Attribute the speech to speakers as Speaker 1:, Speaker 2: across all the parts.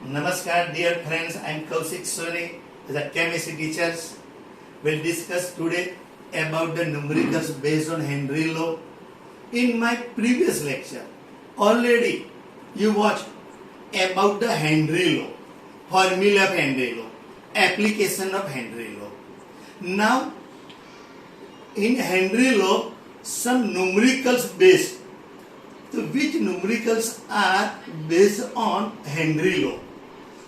Speaker 1: Namaskar dear friends, I am Kaushik Soni, the chemistry teachers. Will discuss today about the numericals based on Henry law. In my previous lecture, already you watched about the Henry law, formula of Henry law, application of Henry law. Now, in Henry law, some numericals based. So, which numericals are based on Henry law?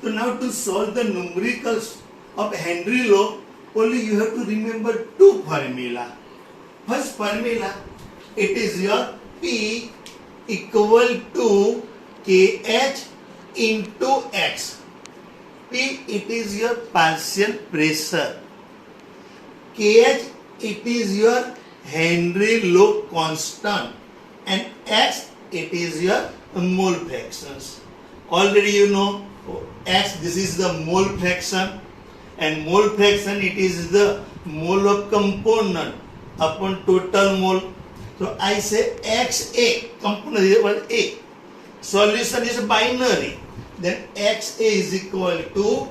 Speaker 1: So, now to solve the numericals of Henry law, only you have to remember two formula. First formula, it is your P equal to KH into X. P, it is your partial pressure. KH, it is your Henry law constant. And X, it is your mole fractions. Already you know X, this is the mole fraction, and mole fraction, it is the mole of component upon total mole. So I say XA, component is equal to A. Solution is binary. Then XA is equal to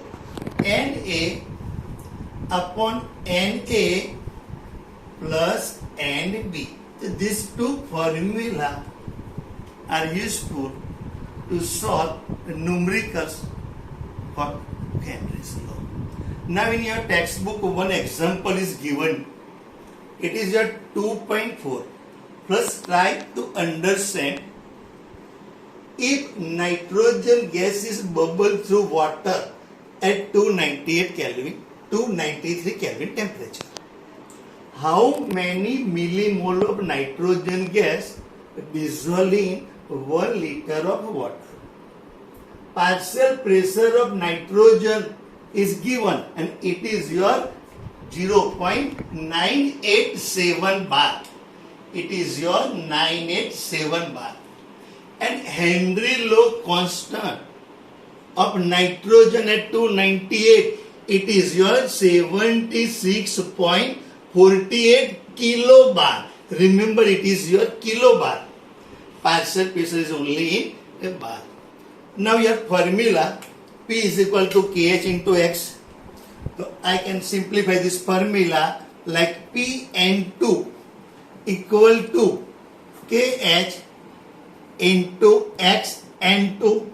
Speaker 1: NA upon NA plus NB. So these two formula are useful to solve the numericals for Henry's law. Now in your textbook, one example is given. It is your 2.4. First try to understand if nitrogen gas is bubbled through water at 298 Kelvin, 293 Kelvin temperature. How many millimole of nitrogen gas dissolve in 1 liter of water? Partial pressure of nitrogen is given and it is your 0.987 bar. It is your 987 bar. And Henry law constant of nitrogen at 298, it is your 76.48 kilobar. Remember, it is your kilobar. Partial pressure is only in a bar. Now your formula P is equal to KH into X. So I can simplify this formula like Pn2 equal to KH into Xn2.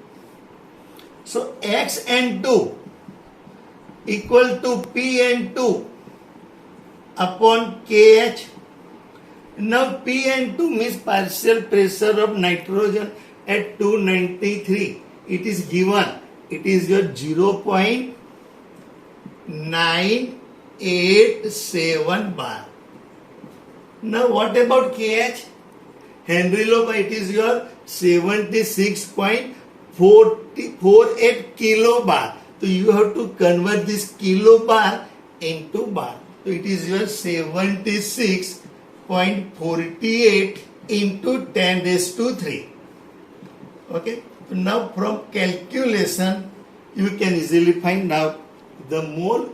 Speaker 1: So Xn2 equal to Pn2 upon KH. Now Pn2 means partial pressure of nitrogen at 293. It is given. It is your 0.987 bar. Now what about KH? Henry law, it is your 76.48 kilobar. So you have to convert this kilobar into bar. So it is your 76.48 into 10 raised to 3. Okay. So now from calculation, you can easily find out the mole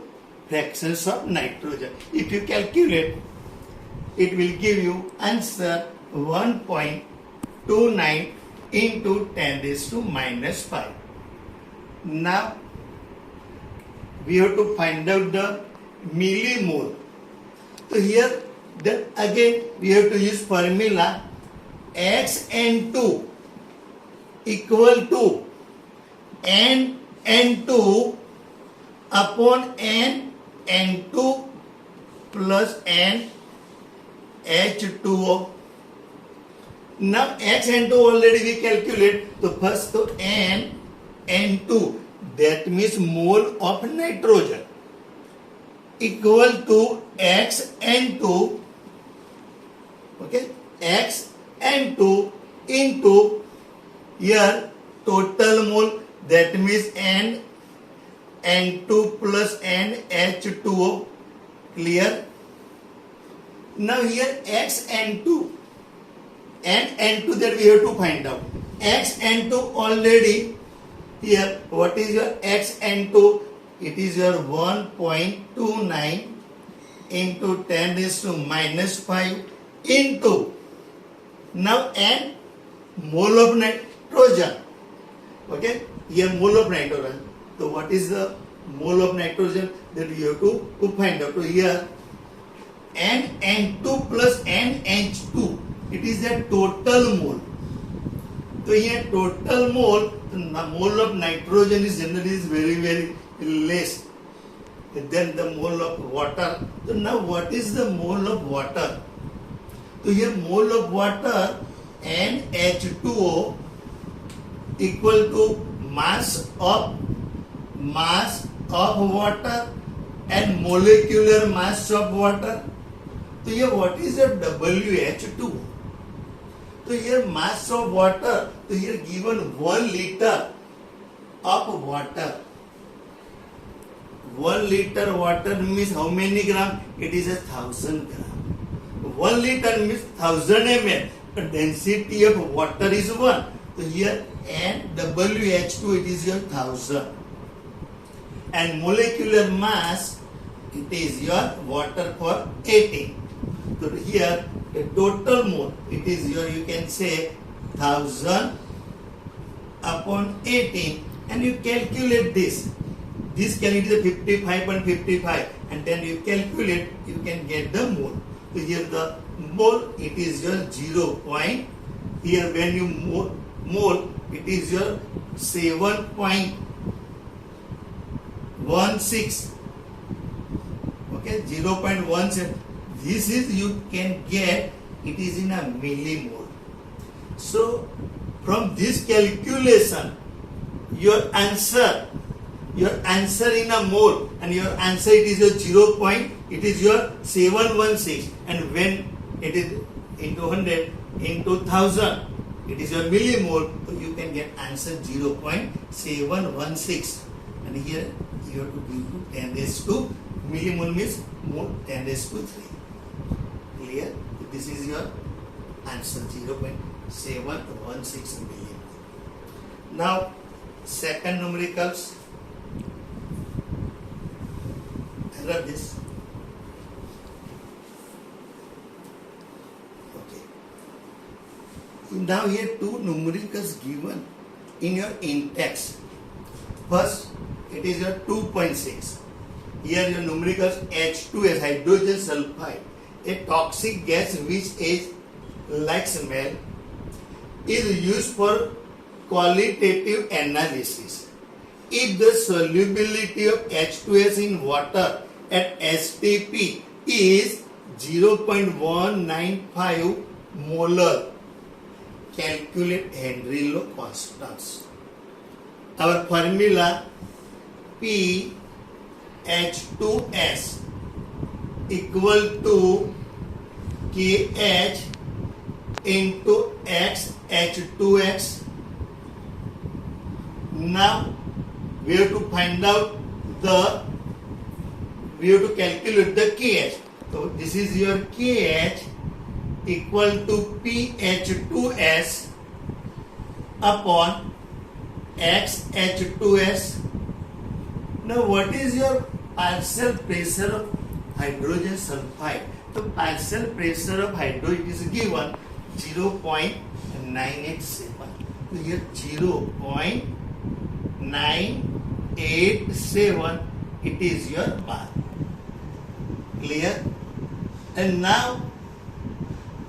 Speaker 1: fractions of nitrogen. If you calculate, it will give you answer 1.29 into 10 raised to minus 5. Now, we have to find out the millimole. So here, then again, we have to use formula Xn2 equal to N2 upon N2 plus NH2O. Now Xn2 already we calculate. So first to N2, that means mole of nitrogen, equal to Xn2, okay, Xn2 into here total mole, that means N2 plus NH2O. Clear? Now here Xn2 and N2 that we have to find out. Xn2 already here. What is your Xn2? It is your 1.29 into 10 raised to minus 5 into now N mole of nitrogen. Okay, here mole of nitrogen. So what is the mole of nitrogen? That you have to find out. So here N2 plus NH2, it is a total mole. So here total mole, the mole of nitrogen is generally very less than the mole of water. So now what is the mole of water? So here mole of water NH2O equal to mass of water and molecular mass of water. So here what is the WH2? So here mass of water, so here given 1 liter of water. 1 liter water means how many gram? It is 1,000 gram. 1 liter means 1000 ml. The density of water is 1. So here NWH2 it is your 1000. And molecular mass it is your water for 18. So here the total mole it is your, you can say 1000 upon 18, and you calculate this. This can it is 55.55, and then you calculate, you can get the mole. So here the mole it is your 0. Here when you mole it is your 7.16. Okay, 0.17. This is you can get, it is in a millimole. So from this calculation, your answer in a mole, and your answer it is your 0. It is your 716, and when it is into 100 into 1000, it is your millimole. So you can get answer 0.716, and here you have to give to 10 raised to millimole means mole 10 raised to 3. Clear? This is your answer 0.716 millimole. Now second numericals. I love this. Okay. Now here two numericals given in your in-text. First, it is your 2.6. Here your numericals H2S, hydrogen sulfide, a toxic gas which is like smell, is used for qualitative analysis. If the solubility of H2S in water at STP is 0.195 molar, calculate Henry law constants. Our formula PH2S equal to KH into XH2X. Now we have to find out we have to calculate the KH. So this is your KH equal to PH2S upon XH2S. Now what is your partial pressure of hydrogen sulfide? The partial pressure of hydrogen is given 0.987. So here 0.987, it is your bar. Clear? And now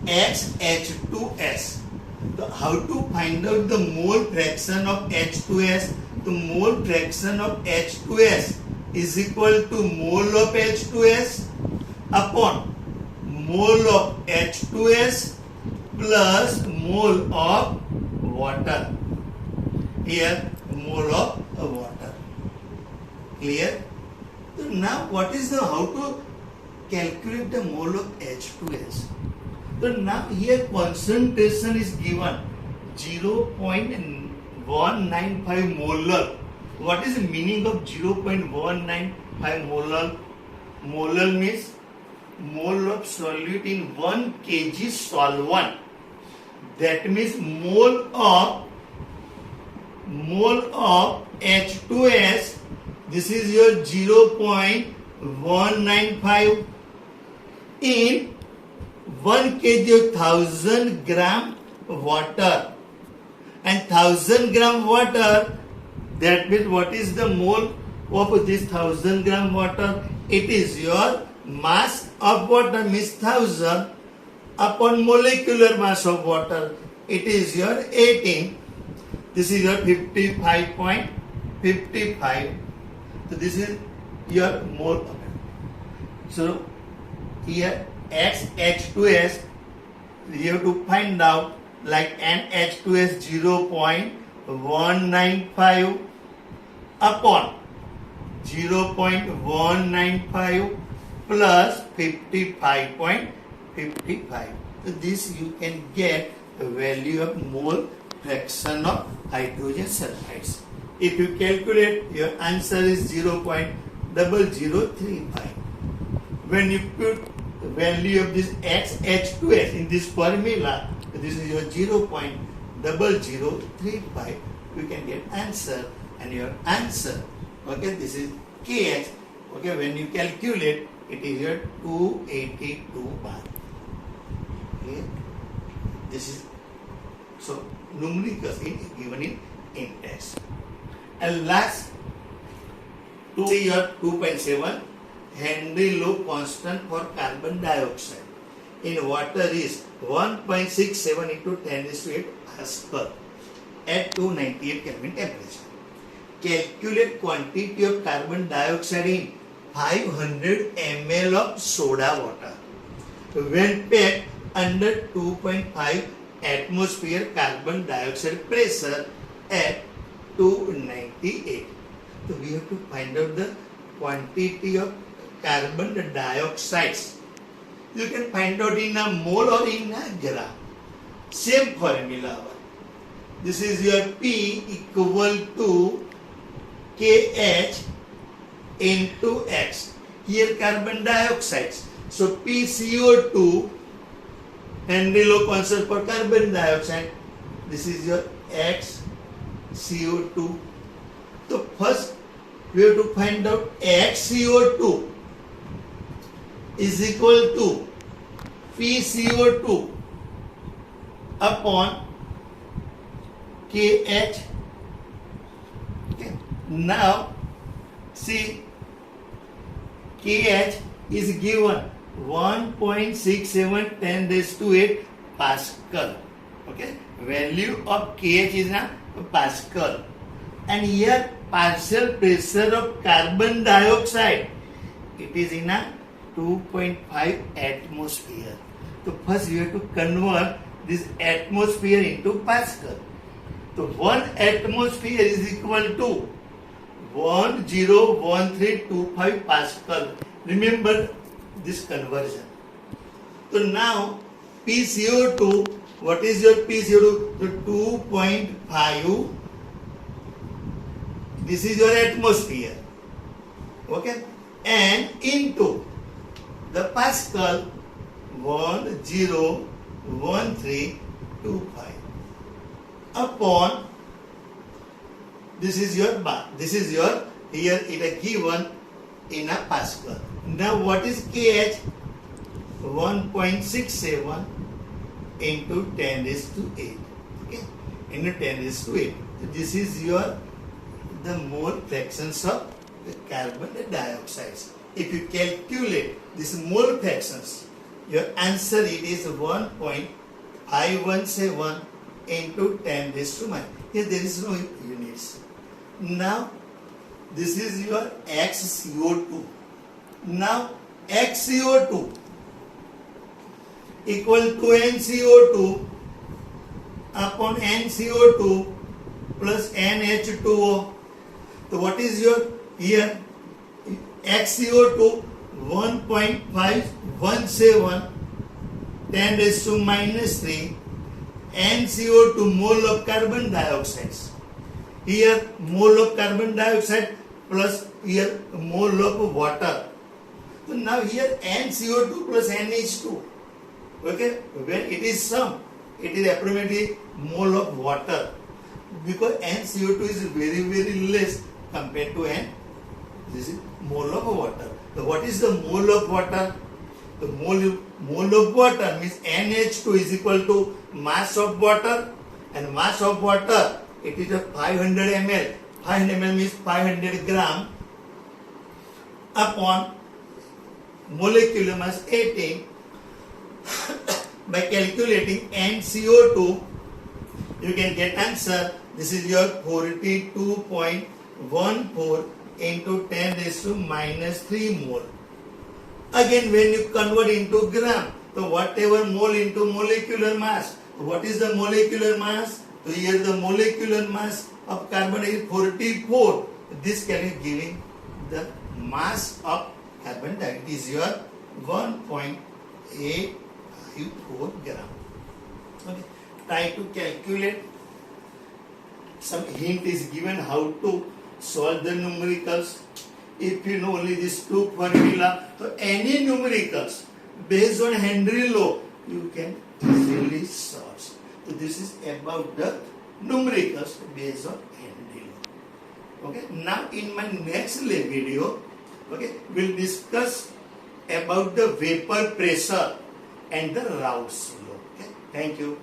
Speaker 1: XH2S. So how to find out the mole fraction of H2S? The mole fraction of H2S is equal to mole of H2S upon mole of H2S plus mole of water. Here mole of water. Clear? So now what is the how to calculate the mole of H2S? So now here concentration is given 0.195 molar. What is the meaning of 0.195 molar? Molar means mole of solute in 1 kg solvent. That means mole of H2S. This is your 0.195 in 1 kg of 1000 gram water, and 1000 gram water That means what is the mole of this 1000 gram water? It is your mass of water means 1000 upon molecular mass of water. It is your 18. This is your 55.55. So this is your mole. So here H2S, you have to find out like NH2S 0.195 upon 0.195 plus 55.55. So this you can get the value of mole fraction of hydrogen sulfides. If you calculate, your answer is 0.0035. When you put the value of this H2S in this formula, this is your 0.0035, you can get answer, and your answer, okay, this is KH, okay, when you calculate, it is your 282 bar. Okay, this is so numericals given in test. And last, your 2.7 Henry Law constant for carbon dioxide in water is 1.67 into 10 raised to 8 Pascal at 298 Kelvin temperature. Calculate quantity of carbon dioxide in 500 ml of soda water when packed under 2.5 atmosphere carbon dioxide pressure at 298. So we have to find out the quantity of carbon dioxides. You can find out in a mole or in a gram. Same formula. This is your P equal to KH into X. Here carbon dioxides. So PCO2, Henry Law constant for carbon dioxide. This is your X CO2. So first we have to find out XCO2 is equal to PCO2 upon KH. Okay. Now see, KH is given 1.67 10 raised to 8 Pascal. Okay, value of KH is now Pascal, and here partial pressure of carbon dioxide, it is in a 2.5 atmosphere. So first you have to convert this atmosphere into Pascal. So 1 atmosphere is equal to 101325 Pascal. Remember this conversion. So now PCO2, what is your PCO2? So 2.5. This is your atmosphere. Okay, and into the Pascal 101325 upon, this is your bar, this is your, here it is given in a Pascal. Now what is KH? 1.67 into 10 raised to 8. Okay, into 10 raised to 8. So this is your the mole fractions of the carbon dioxides. If you calculate this mole fractions, your answer it is 1.517 into 10 raised to 9. Here there is no units. Now this is your XCO2. Now XCO2 equal to NCO2 upon NCO2 plus NH2O. So what is your here? XCO2 1.517 10 raised to minus 3, NCO2 mole of carbon dioxides. Here mole of carbon dioxide plus here mole of water. So now here NCO2 plus NH2. Okay, when it is sum, it is approximately mole of water, because NCO2 is very less compared to N. This is mole of water. So what is the mole of water? The mole of water means NH2 is equal to mass of water, and mass of water it is a 500 ml. 500 ml means 500 gram upon molecular mass 18. By calculating NCO2, you can get answer. This is your 42.14 into 10 raised to minus 3 mole. Again, when you convert into gram, so whatever mole into molecular mass, what is the molecular mass? So here the molecular mass of carbon is 44. This can be giving the mass of carbon dioxide is your 1.854 gram. Okay. Try to calculate. Some hint is given how to solve the numericals. If you know only these two formula, so any numericals based on Henry law, you can easily solve. So this is about the numericals based on Henry law. Okay. Now in my next video, okay, we'll discuss about the vapor pressure and the Raoult's law. Okay. Thank you.